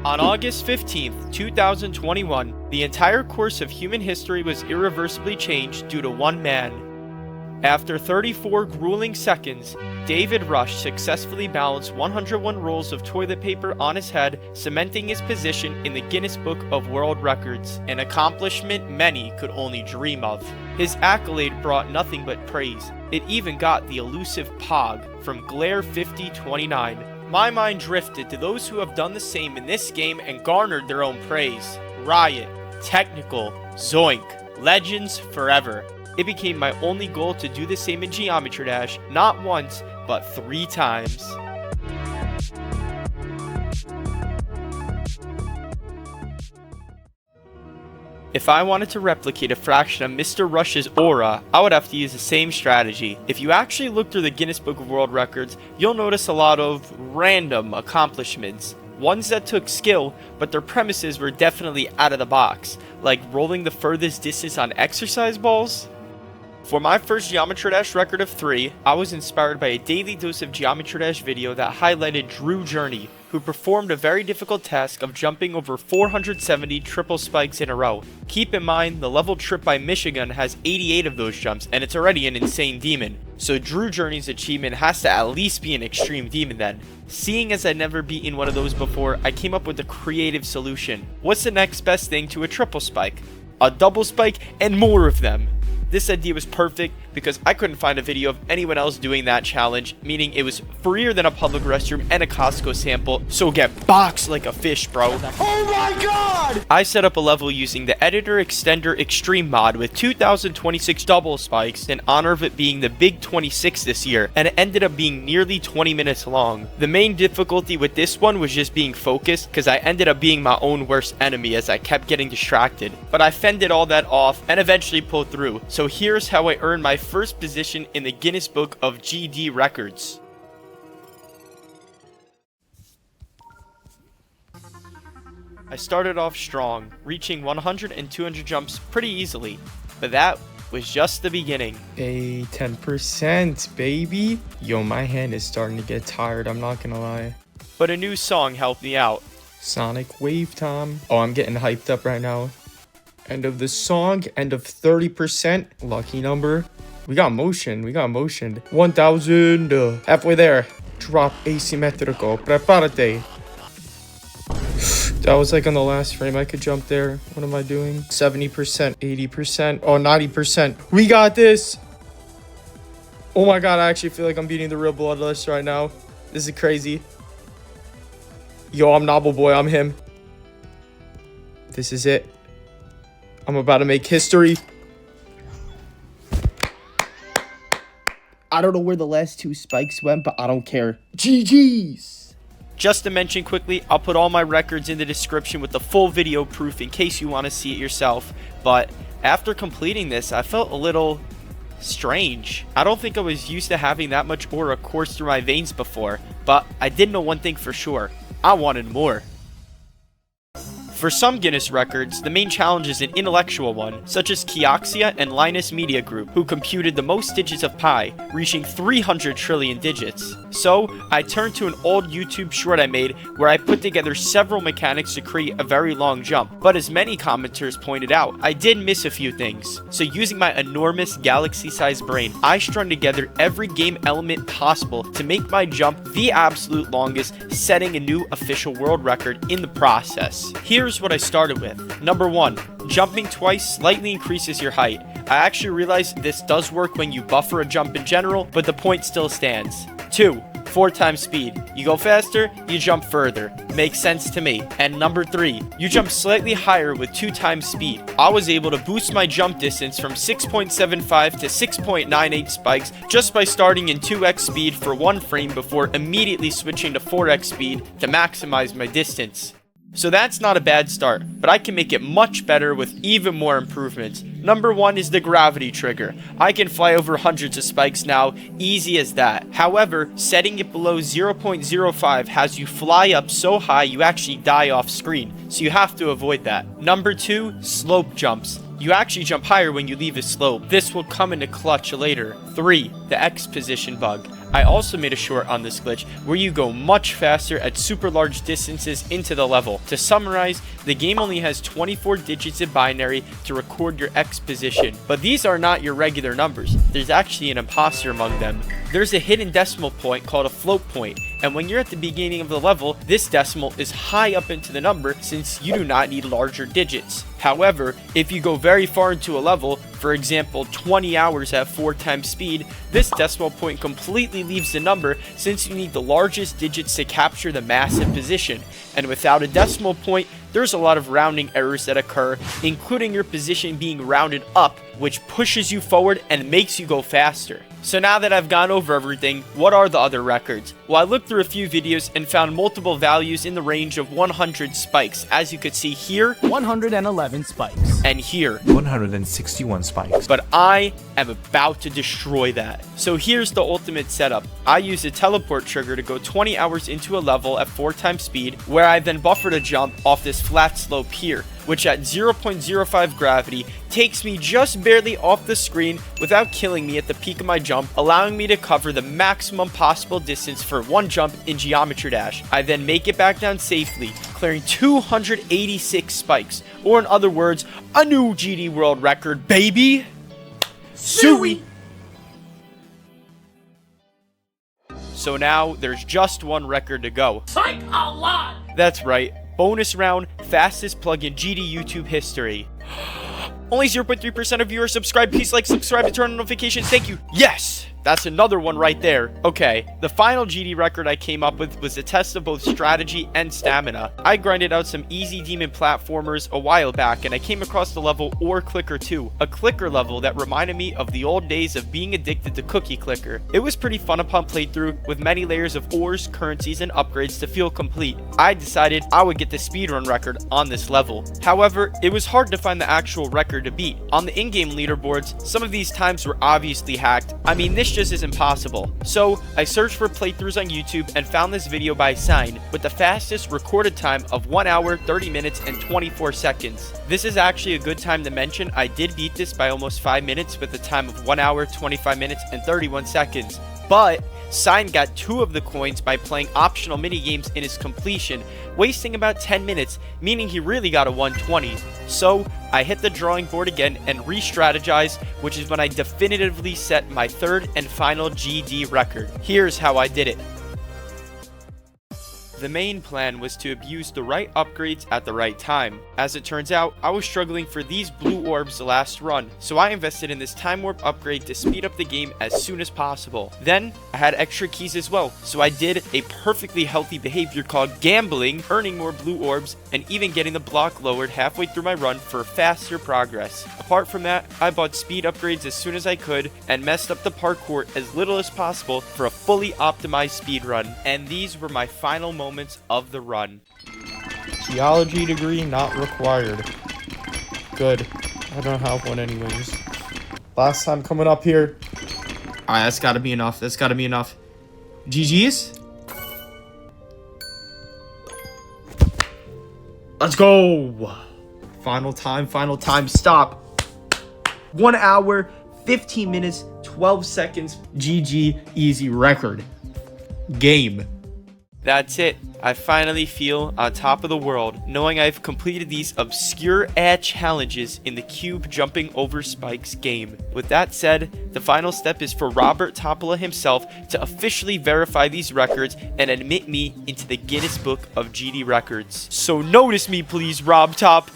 On August 15th, 2021, the entire course of human history was irreversibly changed due to one man. After 34 grueling seconds, David Rush successfully balanced 101 rolls of toilet paper on his head, cementing his position in the Guinness Book of World Records, an accomplishment many could only dream of. His accolade brought nothing but praise. It even got the elusive POG from Glare 5029. My mind drifted to those who have done the same in this game and garnered their own praise. Riot, Technical, Zoink, Legends Forever. It became my only goal to do the same in Geometry Dash, not once, but 3 times. If I wanted to replicate a fraction of Mr. Rush's aura, I would have to use the same strategy. If you actually look through the Guinness Book of World Records, you'll notice a lot of random accomplishments. Ones that took skill, but their premises were definitely out of the box, like rolling the furthest distance on exercise balls. For my first Geometry Dash record of 3, I was inspired by a daily dose of Geometry Dash video that highlighted Drew Journey, who performed a very difficult task of jumping over 470 triple spikes in a row. Keep in mind, the level trip by Michigan has 88 of those jumps, and it's already an insane demon. So Drew Journey's achievement has to at least be an extreme demon then. Seeing as I'd never beaten one of those before, I came up with a creative solution. What's the next best thing to a triple spike? A double spike and more of them. This idea was perfect because I couldn't find a video of anyone else doing that challenge, meaning it was freer than a public restroom and a Costco sample, so get boxed like a fish, bro. Oh my god! I set up a level using the Editor Extender Extreme mod with 2026 double spikes in honor of it being the big 26 this year, and it ended up being nearly 20 minutes long. The main difficulty with this one was just being focused, because I ended up being my own worst enemy as I kept getting distracted. But I fended all that off and eventually pulled through, so here's how I earned my first position in the Guinness Book of GD Records. I started off strong, reaching 100 and 200 jumps pretty easily, but that was just the beginning. Hey, 10%, baby. Yo, my hand is starting to get tired, I'm not gonna lie. But a new song helped me out. Sonic Wave Time. Oh, I'm getting hyped up right now. End of the song, end of 30%. Lucky number. We got motion. 1,000. Halfway there. Drop asymmetrical. Preparate. That was like on the last frame. I could jump there. What am I doing? 70%, 80%. Oh, 90%. We got this. Oh my god, I actually feel like I'm beating the real Bloodlust right now. This is crazy. Yo, I'm Nobble Boy. I'm him. This is it. I'm about to make history. I don't know where the last 2 spikes went, but I don't care. GG's. Just to mention quickly, I'll put all my records in the description with the full video proof in case you want to see it yourself. But after completing this, I felt a little strange. I don't think I was used to having that much aura course through my veins before, but I did know one thing for sure. I wanted more. For some Guinness records, the main challenge is an intellectual one, such as Kioxia and Linus Media Group, who computed the most digits of pi, reaching 300 trillion digits. So, I turned to an old YouTube short I made where I put together several mechanics to create a very long jump, but as many commenters pointed out, I did miss a few things. So using my enormous galaxy-sized brain, I strung together every game element possible to make my jump the absolute longest, setting a new official world record in the process. Here's what I started with. Number 1, jumping twice slightly increases your height. I actually realized this does work when you buffer a jump in general, but the point still stands. 2, 4 times speed. You go faster, you jump further. Makes sense to me. And number 3, you jump slightly higher with 2 times speed. I was able to boost my jump distance from 6.75 to 6.98 spikes just by starting in 2x speed for 1 frame before immediately switching to 4x speed to maximize my distance. So that's not a bad start, but I can make it much better with even more improvements. Number 1 is the gravity trigger. I can fly over hundreds of spikes now, easy as that. However, setting it below 0.05 has you fly up so high you actually die off screen, so you have to avoid that. Number 2, slope jumps. You actually jump higher when you leave a slope. This will come into clutch later. 3, the X position bug. I also made a short on this glitch where you go much faster at super large distances into the level. To summarize, the game only has 24 digits in binary to record your X position, but these are not your regular numbers. There's actually an imposter among them. There's a hidden decimal point called a float point, and when you're at the beginning of the level, this decimal is high up into the number since you do not need larger digits. However, if you go very far into a level, for example 20 hours at 4 times speed, this decimal point completely leaves the number since you need the largest digits to capture the massive position. And without a decimal point, there's a lot of rounding errors that occur, including your position being rounded up, which pushes you forward and makes you go faster. So now that I've gone over everything, what are the other records? Well, I looked through a few videos and found multiple values in the range of 100 spikes, as you could see here, 111 spikes, and here, 161 spikes. but I am about to destroy that. So here's the ultimate setup. I used a teleport trigger to go 20 hours into a level at 4 times speed, where I then buffered a jump off this flat slope here, which at 0.05 gravity takes me just barely off the screen without killing me at the peak of my jump, allowing me to cover the maximum possible distance for one jump in Geometry Dash. I then make it back down safely, clearing 286 spikes, or in other words, a new GD World Record, baby! Suey! So now there's just one record to go. Psych a lot. That's right, bonus round, fastest plugin GD YouTube history. Only 0.3% of viewers subscribe. Please like, subscribe, and turn on notifications. Thank you. Yes! That's another one right there. Okay, the final GD record I came up with was a test of both strategy and stamina. I grinded out some easy demon platformers a while back, and I came across the level Ore Clicker 2, a clicker level that reminded me of the old days of being addicted to Cookie Clicker. It was pretty fun upon playthrough, with many layers of ores, currencies, and upgrades to feel complete. I decided I would get the speedrun record on this level. However, it was hard to find the actual record to beat. On the in-game leaderboards, some of these times were obviously hacked. I mean, this just isn't possible. So I searched for playthroughs on YouTube and found this video by Sign with the fastest recorded time of 1 hour 30 minutes and 24 seconds. This is actually a good time to mention. I did beat this by almost 5 minutes with a time of 1 hour 25 minutes and 31 seconds. But Sign got 2 of the coins by playing optional minigames in his completion, wasting about 10 minutes, meaning he really got a 120. So I hit the drawing board again and re-strategized, which is when I definitively set my 3rd and final GD record. Here's how I did it. The main plan was to abuse the right upgrades at the right time. As it turns out, I was struggling for these blue orbs the last run, so I invested in this time warp upgrade to speed up the game as soon as possible. Then, I had extra keys as well, so I did a perfectly healthy behavior called gambling, earning more blue orbs, and even getting the block lowered halfway through my run for faster progress. Apart from that, I bought speed upgrades as soon as I could, and messed up the parkour as little as possible for a fully optimized speed run. And these were my final moments of the run. Geology degree not required. Good. I don't have one anyways. Last time coming up here. Alright, that's gotta be enough. That's gotta be enough. GG's? Let's go! Final time, stop. 1 hour, 15 minutes, 12 seconds. GG, easy record. Game. That's it. I finally feel on top of the world, knowing I've completed these obscure-ass challenges in the cube jumping over spikes game. With that said, the final step is for Robert Topola himself to officially verify these records and admit me into the Guinness Book of GD Records. So notice me please, Rob Top.